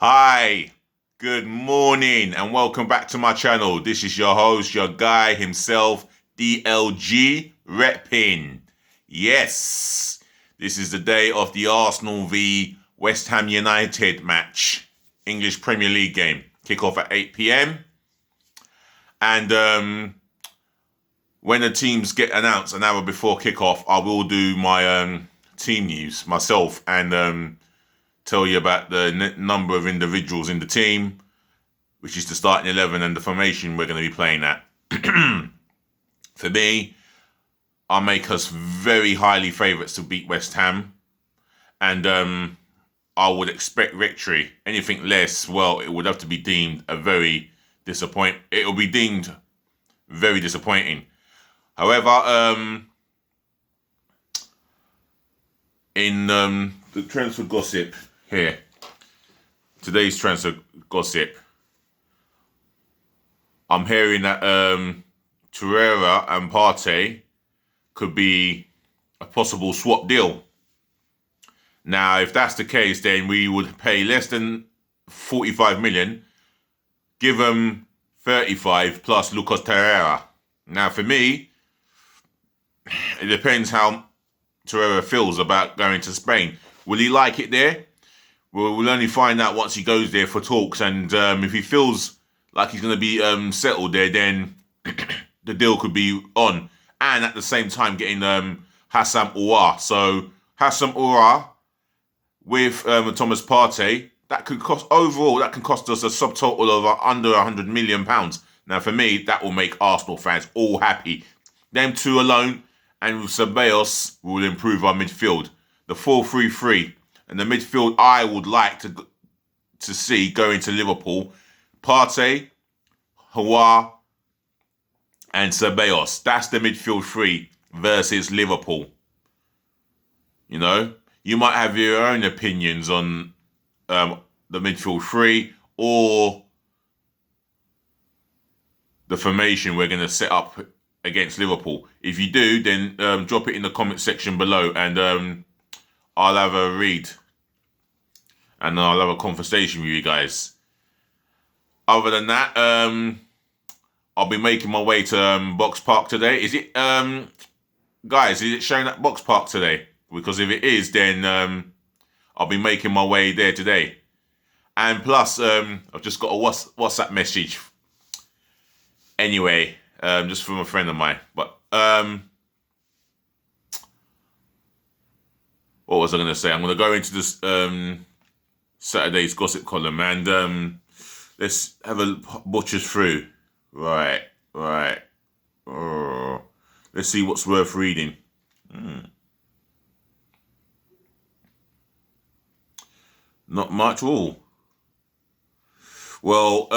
Hi, good morning, and welcome back to my channel. This is your host, your guy himself, DLG Reppin. Yes, this is the day of the Arsenal v West Ham United match, English Premier League game. Kick off at 8 p.m. And when the teams get announced an hour before kickoff, I will do my team news myself and tell you about the number of individuals in the team, which is the starting 11 and the formation we're going to be playing at. For me, I make us very highly favourites to beat West Ham, and I would expect victory. Anything less, well, it would have to be deemed a very disappoint. It will be deemed very disappointing. However, in the transfer gossip here, today's transfer gossip, I'm hearing that Torriera and Partey could be a possible swap deal. Now, if that's the case, then we would pay less than 45 million, give them 35 plus Lucas Torriera. Now, for me, it depends how Torriera feels about going to Spain. Will he like it there? Well, we'll only find out once he goes there for talks, and if he feels like he's going to be settled there, then the deal could be on. And at the same time, getting Hassam Aouar. So Hassam Aouar with Thomas Partey, that could cost overall. That can cost us a subtotal of under £100 million. Now, for me, that will make Arsenal fans all happy. Them two alone, and with Ceballos, will improve our midfield. The 4-3-3. And the midfield I would like to see going to Liverpool: Partey, Aouar, and Ceballos. That's the midfield three versus Liverpool. You know, you might have your own opinions on the midfield three or the formation we're going to set up against Liverpool. If you do, then drop it in the comment section below, and I'll have a read and I'll have a conversation with you guys. Other than that, I'll be making my way to Box Park today. Is it, guys, is it showing at Box Park today? Because if it is, then I'll be making my way there today. And plus, I've just got a WhatsApp message. Anyway, just from a friend of mine. But what was I going to say? I'm going to go into this Saturday's gossip column, and let's have a butcher's through. Right. Let's see what's worth reading. Not much. All. Well,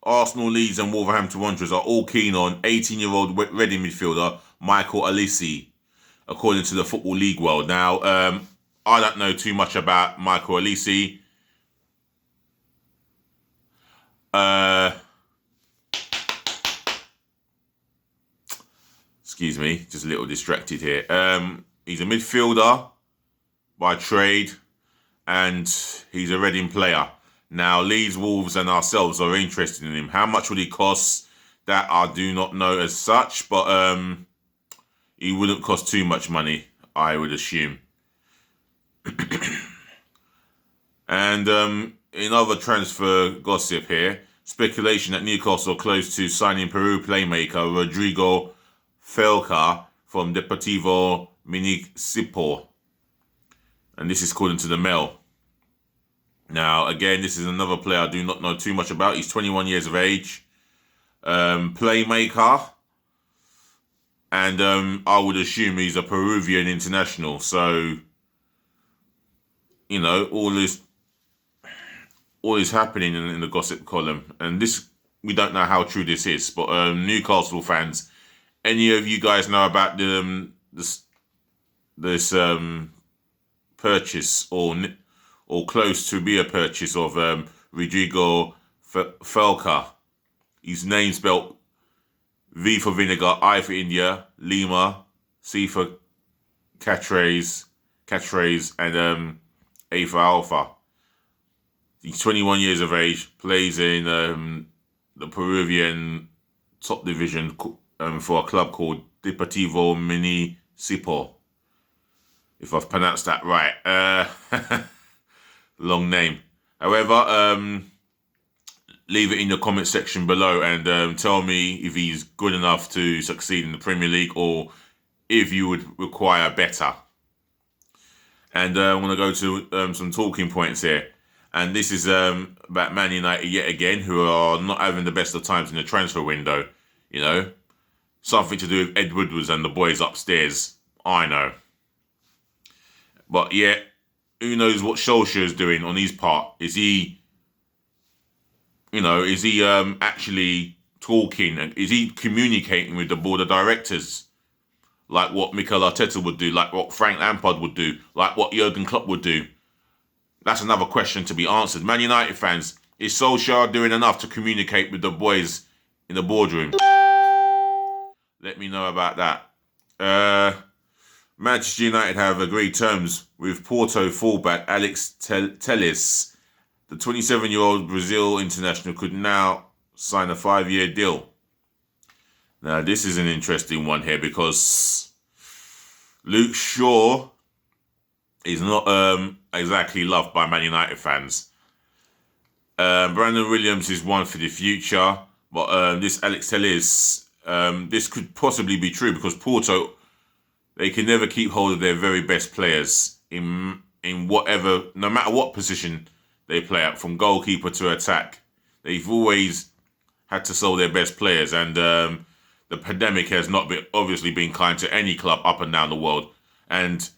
Arsenal, Leeds and Wolverhampton Wanderers are all keen on 18-year-old Reading midfielder Michael Olise, according to the Football League World. Now, I don't know too much about Michael Olise. Excuse me, just a little distracted here. He's a midfielder by trade, and he's a Reading player. Now, Leeds, Wolves and ourselves are interested in him. How much would he cost? That I do not know as such, but he wouldn't cost too much money, I would assume. And in other transfer gossip here, speculation that Newcastle are close to signing Peru playmaker Rodrigo Felca from Deportivo Municipal. And this is according to the Mail. Now, again, this is another player I do not know too much about. He's 21 years of age. Playmaker. And I would assume he's a Peruvian international. So, you know, all is happening in the gossip column. And this, we don't know how true this is. But Newcastle fans, any of you guys know about this purchase or close to be a purchase of Rodrigo Felca? His name spelled V for vinegar, I for India, Lima, C for catchphrase, and A for alpha. He's 21 years of age, plays in the Peruvian top division for a club called Deportivo Municipal, if I've pronounced that right. Long name. However, leave it in the comment section below and tell me if he's good enough to succeed in the Premier League or if you would require better. And I want to go to some talking points here. And this is about Man United yet again, who are not having the best of times in the transfer window. You know, something to do with Ed Woodwards and the boys upstairs. I know. But yeah, who knows what Solskjaer is doing on his part? Is he actually talking and is he communicating with the board of directors? Like what Mikel Arteta would do, like what Frank Lampard would do, like what Jurgen Klopp would do? That's another question to be answered. Man United fans, is Solskjaer doing enough to communicate with the boys in the boardroom? Let me know about that. Manchester United have agreed terms with Porto fullback Alex Telles. The 27-year-old Brazil international could now sign a 5-year deal. Now, this is an interesting one here because Luke Shaw is not exactly loved by Man United fans. Brandon Williams is one for the future, but this Alex Telles, this could possibly be true because Porto, they can never keep hold of their very best players in whatever, no matter what position they play at, from goalkeeper to attack. They've always had to sell their best players, and the pandemic has not obviously been kind to any club up and down the world. And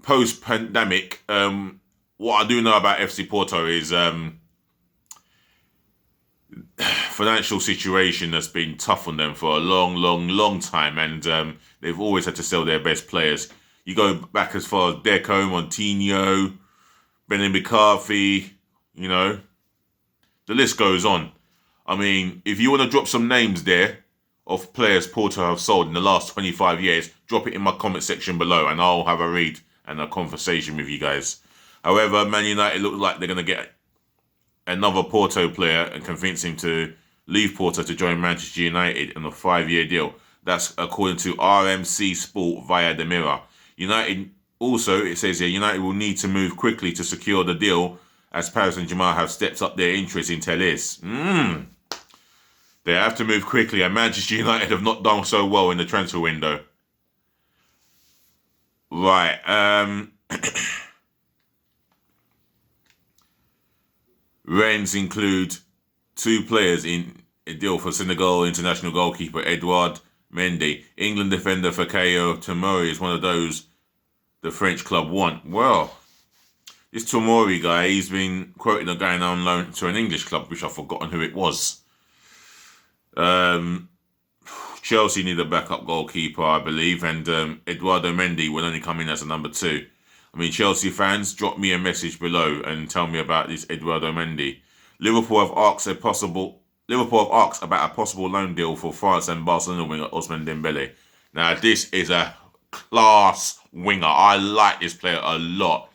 post-pandemic, what I do know about FC Porto is financial situation has been tough on them for a long time, and they've always had to sell their best players. You go back as far as Deco, Montinho, Benny McCarthy, you know, the list goes on. I mean, if you want to drop some names there of players Porto have sold in the last 25 years, drop it in my comment section below and I'll have a read and a conversation with you guys. However, Man United look like they're going to get another Porto player and convince him to leave Porto to join Manchester United on a 5-year deal. That's according to RMC Sport via the Mirror. United also, it says here, United will need to move quickly to secure the deal as Paris Saint-Germain have stepped up their interest in Telles. They have to move quickly, and Manchester United have not done so well in the transfer window. Right. Rennes include 2 players in a deal for Senegal international goalkeeper Edouard Mendy. England defender Fikayo Tomori is one of those the French club want. Well, this Tomori guy, he's been quoted as going on loan to an English club, which I've forgotten who it was. Chelsea need a backup goalkeeper, I believe, and Eduardo Mendy will only come in as a number 2. I mean, Chelsea fans, drop me a message below and tell me about this Eduardo Mendy. Liverpool have asked about a possible loan deal for France and Barcelona winger Ousmane Dembele. Now, this is a class winger. I like this player a lot.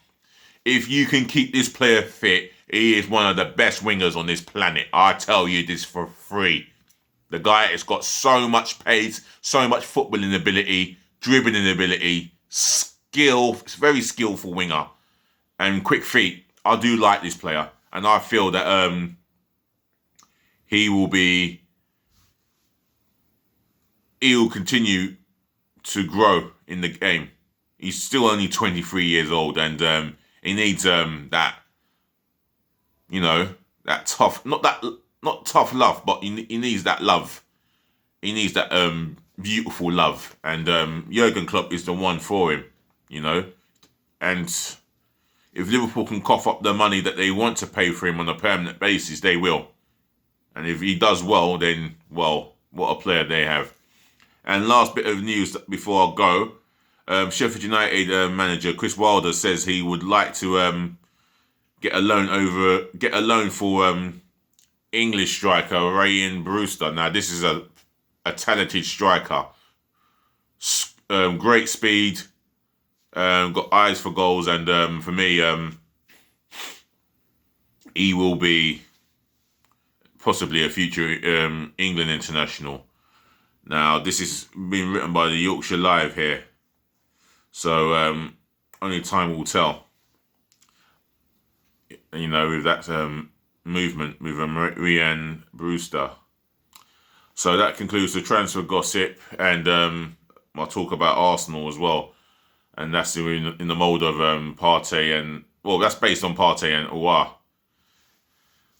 If you can keep this player fit, he is one of the best wingers on this planet. I tell you this for free. The guy has got so much pace, so much footballing ability, dribbling ability, skill. It's a very skillful winger and quick feet. I do like this player, and I feel that he will continue to grow in the game. He's still only 23 years old, and he needs that, you know, that tough, not tough love, but he needs that love. He needs that beautiful love, and Jurgen Klopp is the one for him, you know. And if Liverpool can cough up the money that they want to pay for him on a permanent basis, they will. And if he does well, then, well, what a player they have. And last bit of news before I go, Sheffield United manager Chris Wilder says he would like to get a loan for English striker Ryan Brewster. Now, this is a talented striker. Great speed, got eyes for goals, and for me, he will be possibly a future England international. Now, this is being written by the Yorkshire Live here. So, only time will tell. You know, with that movement with Ryan Brewster. So that concludes the transfer gossip, and I'll talk about Arsenal as well. And that's in the mould of Partey and, well, that's based on Partey and Aouar.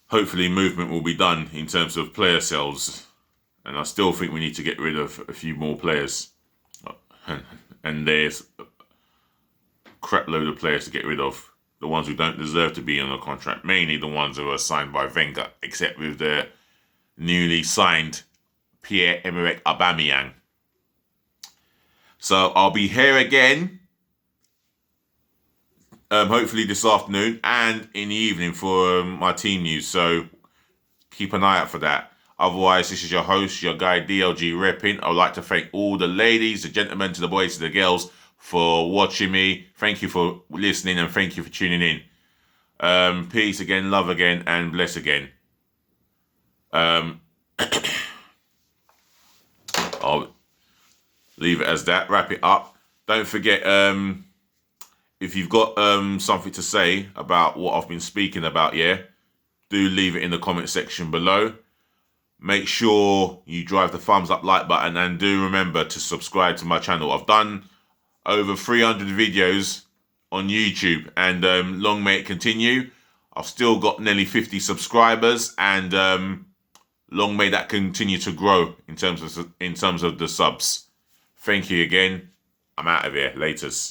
Hopefully movement will be done in terms of player sales. And I still think we need to get rid of a few more players. And there's a crap load of players to get rid of. The ones who don't deserve to be on a contract. Mainly the ones who are signed by Wenger, except with the newly signed Pierre-Emerick Aubameyang. So I'll be here again, hopefully this afternoon and in the evening for my team news. So keep an eye out for that. Otherwise, this is your host, your guy DLG Reppin. I would like to thank all the ladies, the gentlemen, to the boys, to the girls for watching me. Thank you for listening and thank you for tuning in. Peace again, love again, and bless again. I'll leave it as that. Wrap it up. Don't forget, if you've got something to say about what I've been speaking about, do leave it in the comment section below. Make sure you drive the thumbs up like button, and do remember to subscribe to my channel. I've done over 300 videos on YouTube, and long may it continue. I've still got nearly 50 subscribers, and long may that continue to grow in terms of the subs. Thank you again. I'm out of here. Laters.